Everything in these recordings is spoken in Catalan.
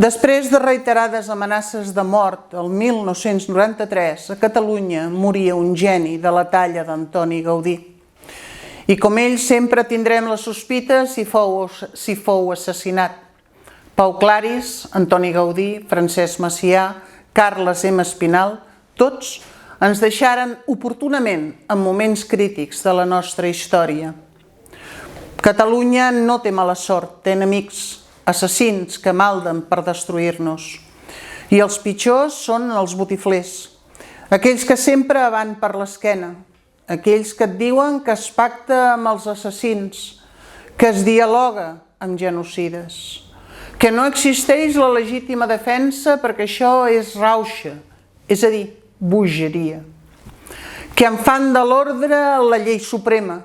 Després de reiterades amenaces de mort, el 1993 a Catalunya moria un geni de la talla d'Antoni Gaudí. I com ell sempre tindrem les sospites si fou assassinat. Pau Claris, Antoni Gaudí, Francesc Macià, Carles M. Espinal, tots ens deixaren oportunament en moments crítics de la nostra història. Catalunya no té mala sort, té enemics, assassins que malden per destruir-nos. I els pitjors són els botiflers, aquells que sempre van per l'esquena, aquells que et diuen que es pacta amb els assassins, que es dialoga amb genocides, que no existeix la legítima defensa perquè això és rauxa, és a dir, bogeria, que en fan de l'ordre la llei suprema,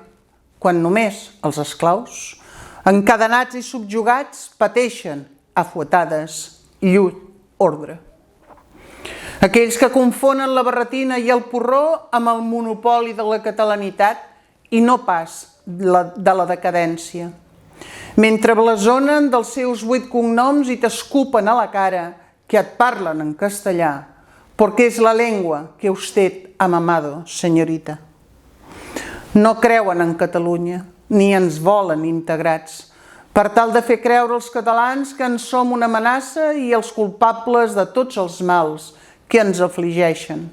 quan només els esclaus, encadenats i subjugats, pateixen afuetades llur ordre. Aquells que confonen la barretina i el porró amb el monopoli de la catalanitat i no pas de la decadència. Mentre blasonen dels seus 8 cognoms i t'escupen a la cara que et parlen en castellà, porque es la lengua que usted ha mamado, señorita. No creuen en Catalunya, ni ens volen integrats, per tal de fer creure als catalans que en som una amenaça i els culpables de tots els mals que ens afligeixen.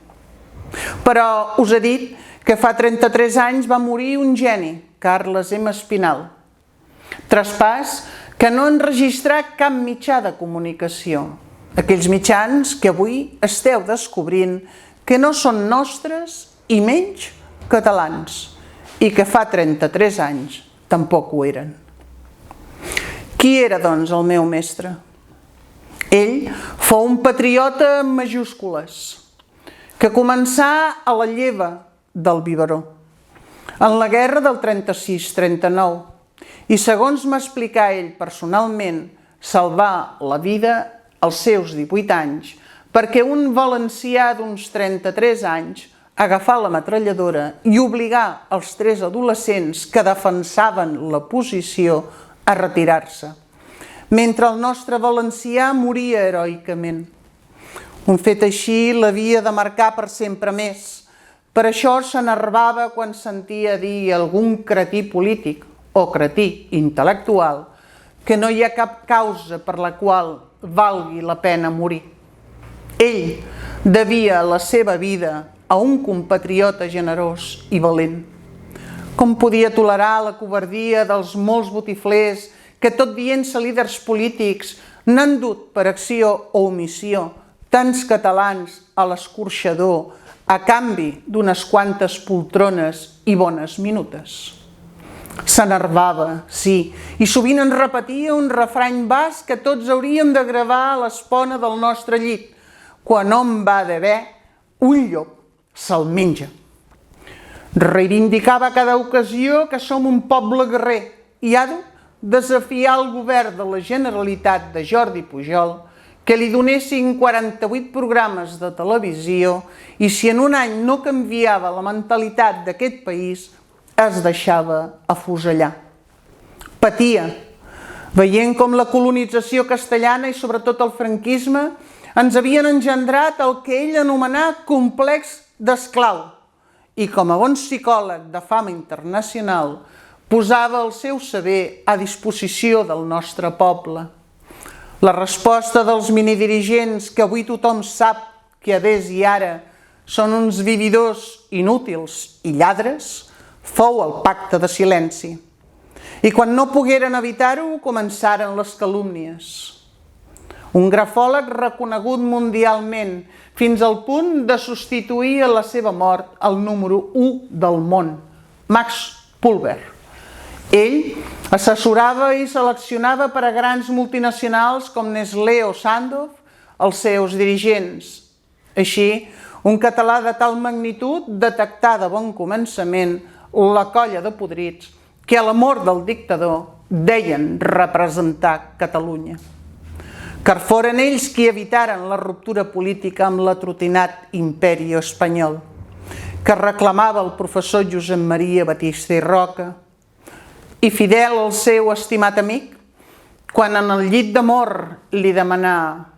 Però us he dit que fa 33 anys va morir un geni, Carles M. Espinal. Traspàs que no han registrat cap mitjà de comunicació. Aquells mitjans que avui esteu descobrint que no són nostres i menys catalans i que fa 33 anys tampoc ho eren. Qui era, doncs, el meu mestre? Ell fou un patriota amb majúscules, que començà a la lleva del biberó, en la guerra del 36-39, i segons m'explicà ell personalment, salvà la vida als seus 18 anys, perquè un valencià d'uns 33 anys agafà la metralladora i obligà els 3 adolescents que defensaven la posició a retirar-se, mentre el nostre valencià moria heroicament. Un fet així l'havia de marcar per sempre més. Per això s'enervava quan sentia dir algun cretí polític o cretí intel·lectual que no hi ha cap causa per la qual valgui la pena morir. Ell devia la seva vida a un compatriota generós i valent. Com podia tolerar la covardia dels molts botiflers que, tot dient-se líders polítics, n'han dut per acció o omissió tants catalans a l'escorxador a canvi d'unes quantes poltrones i bones minutes? S'enervava, sí, i sovint en repetia un refrany basc que tots hauríem de gravar a l'espona del nostre llit: quan hom va d'haver, un llop se'l menja. Reivindicava a cada ocasió que som un poble guerrer i ha de desafiar el govern de la Generalitat de Jordi Pujol que li donessin 48 programes de televisió i si en un any no canviava la mentalitat d'aquest país es deixava afusellar. Patia, veient com la colonització castellana i sobretot el franquisme ens havien engendrat el que ell anomenà complex d'esclau i com a bon psicòleg de fama internacional posava el seu saber a disposició del nostre poble. La resposta dels minidirigents que avui tothom sap que a des i ara són uns vividors inútils i lladres fou el pacte de silenci. I quan no pogueren evitar-ho començaren les calúmnies. Un grafòleg reconegut mundialment fins al punt de substituir a la seva mort el número 1 del món, Max Pulver. Ell assessorava i seleccionava per a grans multinacionals com Nestlé o Sandoz els seus dirigents. Així, un català de tal magnitud detectà de bon començament la colla de podrits que a la mort del dictador deien representar Catalunya. Car foren ells qui evitaren la ruptura política amb l'atrotinat imperi espanyol, que reclamava el professor Josep Maria Batista i Roca, i fidel al seu estimat amic, quan en el llit de mort li demanà: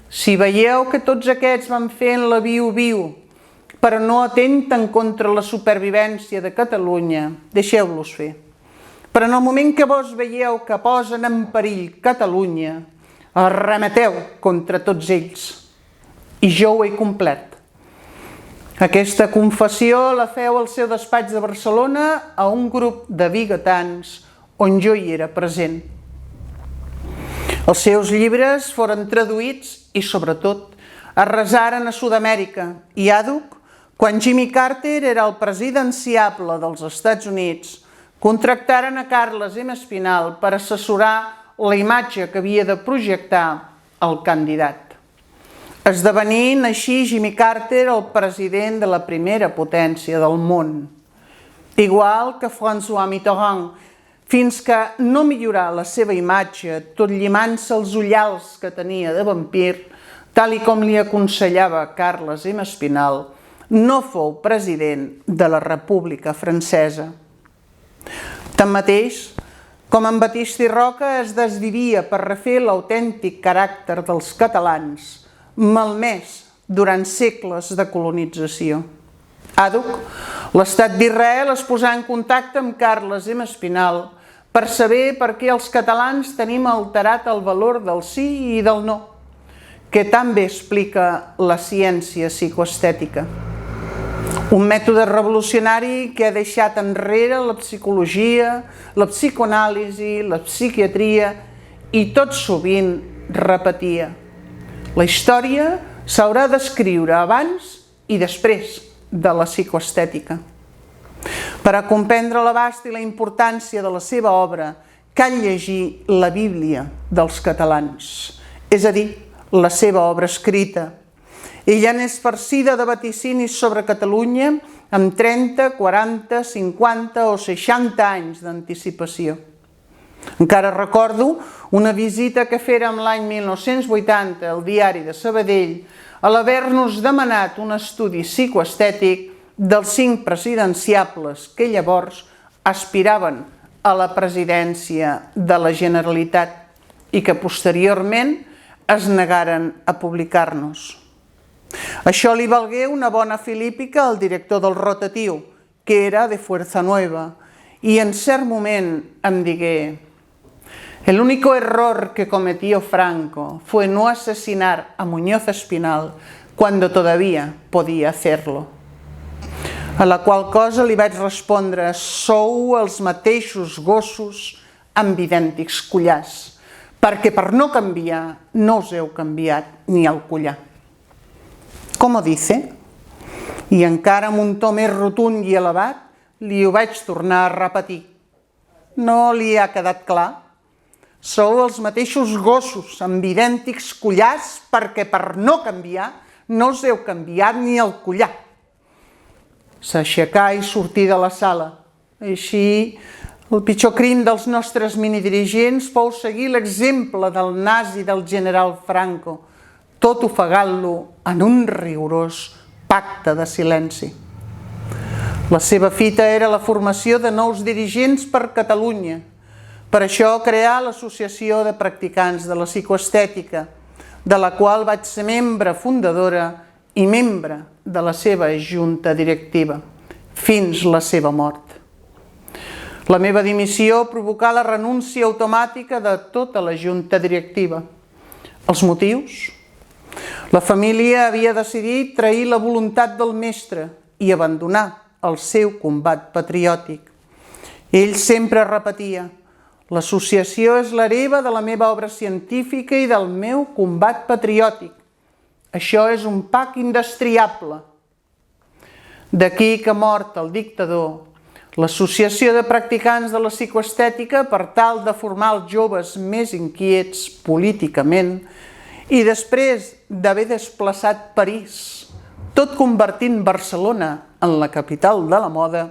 si veieu que tots aquests van fent la viu-viu, però no atenten contra la supervivència de Catalunya, deixeu-los fer. Però en el moment que vos veieu que posen en perill Catalunya, arremeteu contra tots ells. I jo ho he complert. Aquesta confessió la feu al seu despatx de Barcelona a un grup de vigatans on jo hi era present. Els seus llibres foren traduïts i, sobretot, es resaren a Sud-amèrica i àdhuc, quan Jimmy Carter era el presidenciable dels Estats Units, contractaren a Carles M. Espinal per assessorar la imatge que havia de projectar el candidat, esdevenint així Jimmy Carter el president de la primera potència del món, igual que François Mitterrand, fins que no millorà la seva imatge, tot llimant-se els ullals que tenia de vampir, tal i com li aconsellava Carles M. Espinal, no fou president de la República Francesa. Tanmateix, com en Batista i Roca es desvivia per refer l'autèntic caràcter dels catalans, malmès durant segles de colonització. Àdhuc, l'estat d'Israel es posà en contacte amb Carles M. Espinal per saber per què els catalans tenim alterat el valor del sí i del no, que tan bé explica la ciència psicoestètica. Un mètode revolucionari que ha deixat enrere la psicologia, la psicoanàlisi, la psiquiatria i tot sovint repetia: la història s'haurà d'escriure abans i després de la psicoestètica. Per a comprendre l'abast i la importància de la seva obra, cal llegir la Bíblia dels catalans, és a dir, la seva obra escrita. Ella n'és farcida de vaticinis sobre Catalunya amb 30, 40, 50 o 60 anys d'anticipació. Encara recordo una visita que fèrem l'any 1980 al diari de Sabadell a l'haver-nos demanat un estudi psicoestètic dels 5 presidenciables que llavors aspiraven a la presidència de la Generalitat i que posteriorment es negaren a publicar-nos. Això li valgué una bona filípica al director del rotatiu, que era de Fuerza Nueva, i en cert moment em digué: el único error que cometió Franco fue no asesinar a Muñoz Espinal cuando todavía podía hacerlo. A la qual cosa li vaig respondre: sou els mateixos gossos amb idèntics collars, perquè per no canviar no us heu canviat ni el collar. Com ho dice? I encara amb un to més rotund i elevat li ho vaig tornar a repetir. No li ha quedat clar? Sou els mateixos gossos amb idèntics collars perquè per no canviar no us heu canviat ni el collar. S'aixecà i sortí de la sala. Així, el pitjor crim dels nostres minidirigents fou seguir l'exemple del nazi del general Franco, tot ofegant-lo en un rigorós pacte de silenci. La seva fita era la formació de nous dirigents per Catalunya. Per això creà l'Associació de Practicants de la Psicoestètica, de la qual vaig ser membre fundadora i membre de la seva junta directiva, fins la seva mort. La meva dimissió provocà la renúncia automàtica de tota la junta directiva. Els motius? La família havia decidit trair la voluntat del mestre i abandonar el seu combat patriòtic. Ell sempre repetia: l'associació és l'hereva de la meva obra científica i del meu combat patriòtic. Això és un pack indestriable. D'aquí que, mort el dictador, l'Associació de Practicants de la Psicoestètica, per tal de formar els joves més inquiets políticament i després d'haver desplaçat París, tot convertint Barcelona en la capital de la moda,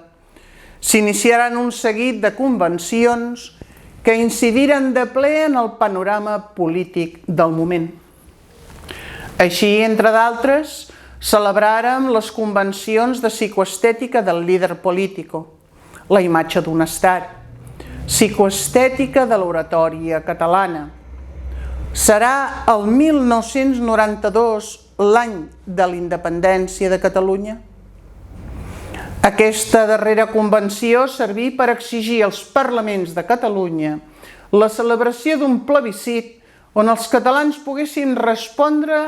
s'iniciaran un seguit de convencions que incidiren de ple en el panorama polític del moment. Així, entre d'altres, celebràrem les convencions de psicoestètica del líder político, la imatge d'un estat, psicoestètica de l'oratòria catalana. Serà el 1992 l'any de la independència de Catalunya? Aquesta darrera convenció serví per exigir als parlaments de Catalunya la celebració d'un plebiscit on els catalans poguessin respondre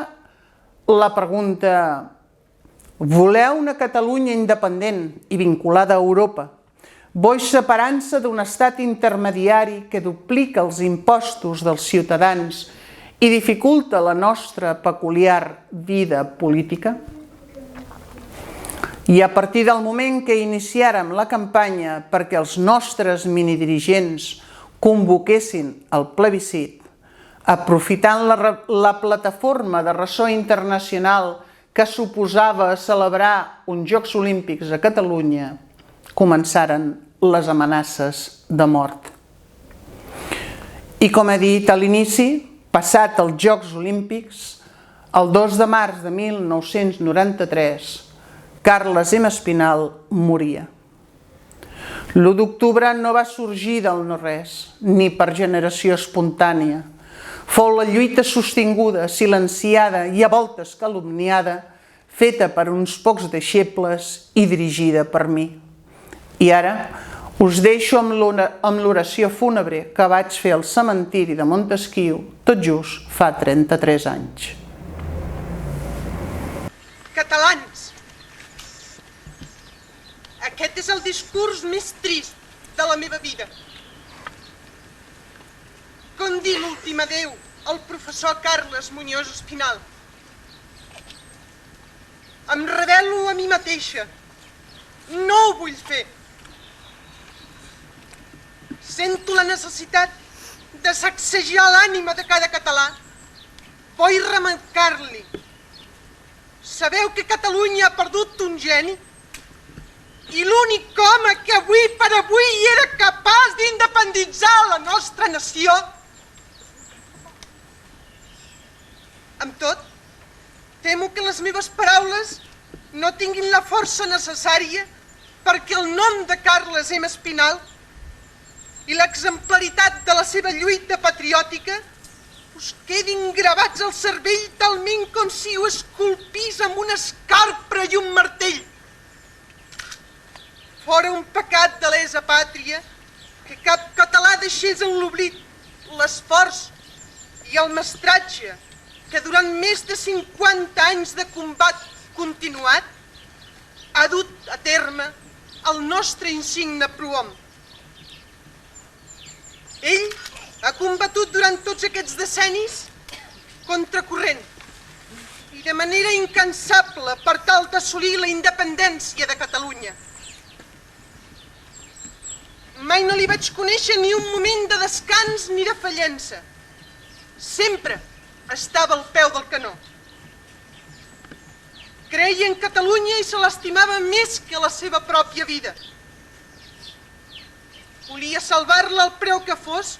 la pregunta: voleu una Catalunya independent i vinculada a Europa? Vols separar-se d'un estat intermediari que duplica els impostos dels ciutadans i dificulta la nostra peculiar vida política? I a partir del moment que iniciàrem la campanya perquè els nostres minidirigents convoquessin el plebiscit, aprofitant la plataforma de ressò internacional que suposava celebrar uns Jocs Olímpics a Catalunya, començaren les amenaces de mort. I com he dit a l'inici, passat els Jocs Olímpics, el 2 de març de 1993, Carles M. Espinal moria. L'1 d'octubre no va sorgir del no-res, ni per generació espontània. Fou la lluita sostinguda, silenciada i a voltes calumniada, feta per uns pocs deixebles i dirigida per mi. I ara us deixo amb l'oració fúnebre que vaig fer al cementiri de Montesquiu tot just fa 33 anys. Catalans, aquest és el discurs més trist de la meva vida. Com dir l'últim adéu al professor Carles Muñoz Espinal. Em rebel·lo a mi mateixa. No ho vull fer. Sento la necessitat de sacsejar l'ànima de cada català. Vull remarcar-li. Sabeu que Catalunya ha perdut un geni? I l'únic home que avui per avui era capaç d'independitzar la nostra nació? Amb tot, temo que les meves paraules no tinguin la força necessària perquè el nom de Carles M. Espinal i l'exemplaritat de la seva lluita patriòtica us quedin gravats al cervell talment com si ho esculpís amb una escarpra i un martell. Fora un pecat de lesa pàtria que cap català deixés en l'oblit l'esforç i el mestratge que durant més de 50 anys de combat continuat ha dut a terme el nostre insigne prohom. Ell ha combatut durant tots aquests decennis contracorrent i de manera incansable per tal d'assolir la independència de Catalunya. Mai no li vaig conèixer ni un moment de descans ni de fallença. Sempre estava al peu del canó. Creia en Catalunya i se l'estimava més que la seva pròpia vida. Volia salvar-la al preu que fos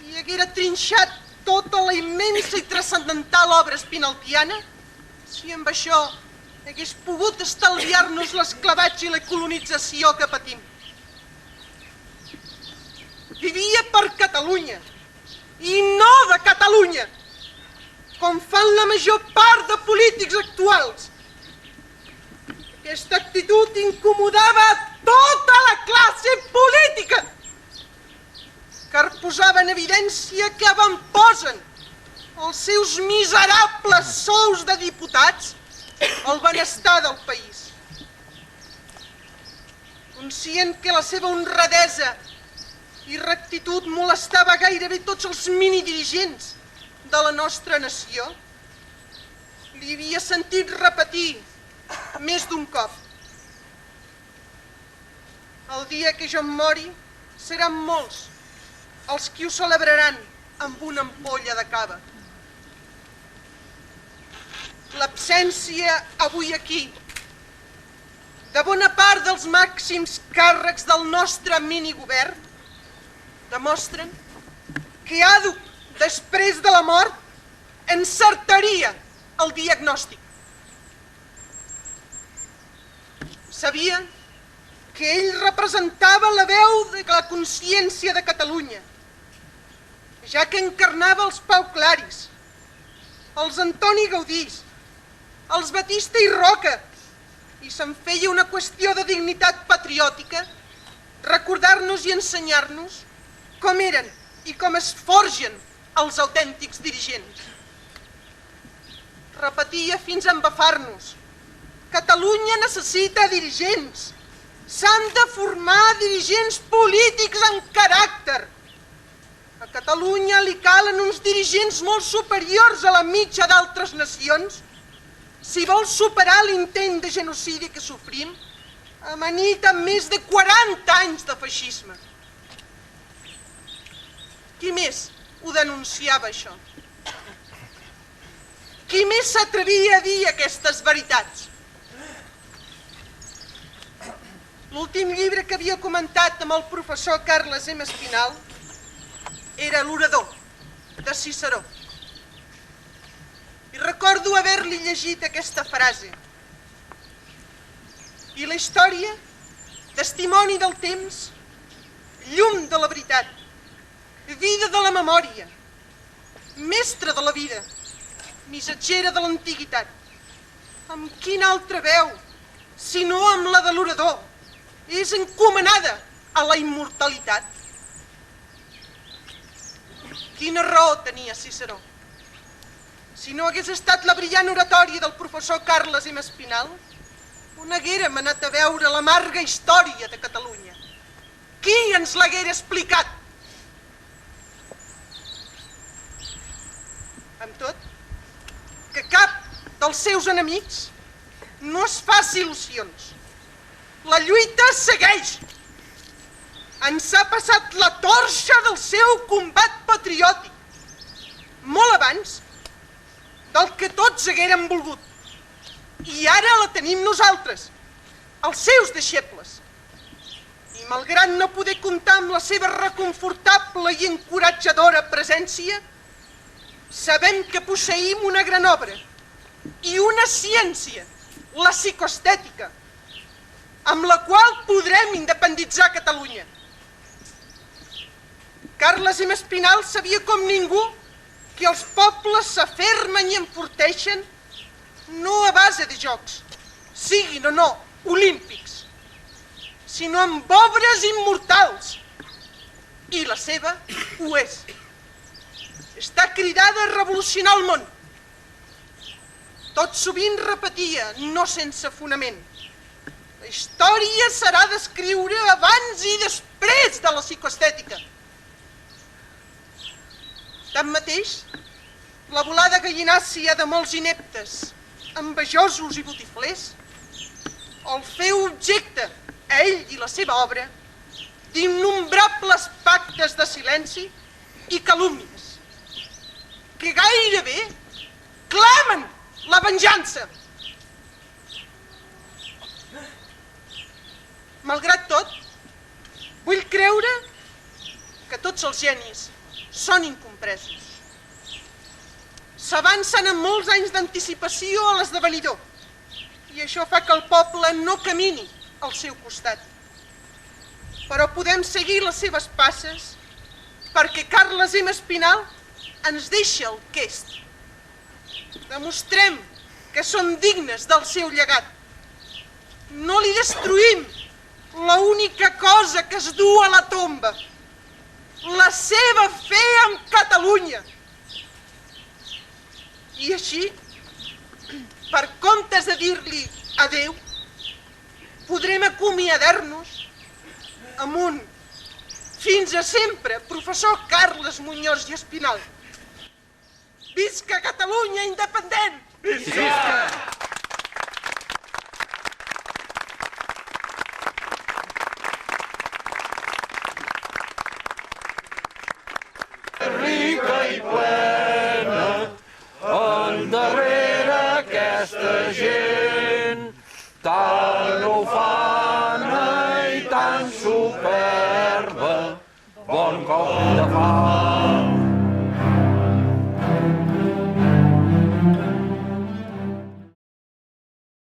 i haguera trinxat tota la immensa i transcendental obra espinaltiana si amb això hagués pogut estalviar-nos l'esclavatge i la colonització que patim. Vivia per Catalunya i no de Catalunya, com fan la major part de polítics actuals. Aquesta actitud incomodava tota la classe política, car posava en evidència que avantposen els seus miserables sous de diputats al benestar del país. Conscient que la seva honradesa i rectitud molestava gairebé tots els minidirigents de la nostra nació, li havia sentit repetir més d'un cop: el dia que jo em mori seran molts els qui ho celebraran amb una ampolla de cava. L'absència avui aquí de bona part dels màxims càrrecs del nostre minigovern demostren que àdhuc després de la mort encertaria el diagnòstic. Sabia que ell representava la veu de la consciència de Catalunya, ja que encarnava els Pau Claris, els Antoni Gaudís, els Batista i Roca, i se'n feia una qüestió de dignitat patriòtica recordar-nos i ensenyar-nos com eren i com es forgen els autèntics dirigents. Repetia fins a embafar-nos: Catalunya necessita dirigents. S'han de formar dirigents polítics amb caràcter. A Catalunya li calen uns dirigents molt superiors a la mitja d'altres nacions si vol superar l'intent de genocidi que sofrim, amanit amb més de 40 anys de feixisme. Qui més ho denunciava, això? Qui més s'atrevia a dir aquestes veritats? L'últim llibre que havia comentat amb el professor Carles M. Espinal era l'Orador, de Ciceró. I recordo haver-li llegit aquesta frase: i la història, testimoni del temps, llum de la veritat, vida de la memòria, mestre de la vida, missatgera de l'antiguitat. Amb quina altra veu, si no amb la de l'orador, és encomanada a la immortalitat? Quina raó tenia Ciceró? Si no hagués estat la brillant oratòria del professor Carles M. Espinal, on haguérem anat a veure l'amarga història de Catalunya? Qui ens l'haguera explicat? Amb tot, que cap dels seus enemics no es faci il·lusions. La lluita segueix. Ens ha passat la torxa del seu combat patriòtic, molt abans del que tots haguérem volgut. I ara la tenim nosaltres, els seus deixebles. I malgrat no poder comptar amb la seva reconfortable i encoratjadora presència, sabem que posseïm una gran obra i una ciència, la psicoestètica, amb la qual podrem independitzar Catalunya. Carles M. Espinal sabia com ningú que els pobles s'afermen i enforteixen no a base de jocs, siguin o no olímpics, sinó amb obres immortals. I la seva ho és. Està cridada a revolucionar el món. Tot sovint repetia, no sense fonament: la història serà d'escriure abans i després de la psicoestètica. Tanmateix, la volada gallinàcia de molts ineptes, envejosos i botiflers, el feu objecte, a ell i la seva obra, d'innombrables pactes de silenci i calúmnies, que gairebé clamen la venjança. Malgrat tot, vull creure que tots els genis són incompresos. S'avancen amb molts anys d'anticipació a l'esdevenidor, i això fa que el poble no camini al seu costat. Però podem seguir les seves passes perquè Carles M. Espinal ens deixa el que és. Demostrem que som dignes del seu llegat. No li destruïm l'única cosa que es du a la tomba, la seva fe en Catalunya. I així, per comptes de dir-li adeu, podrem acomiadar-nos amb un fins a sempre, professor Carles Muñoz i Espinal. Visca Catalunya independent! Visca! Rica i plena, endarrere aquesta gent, tan ufana i tan superba, bon cop de fam.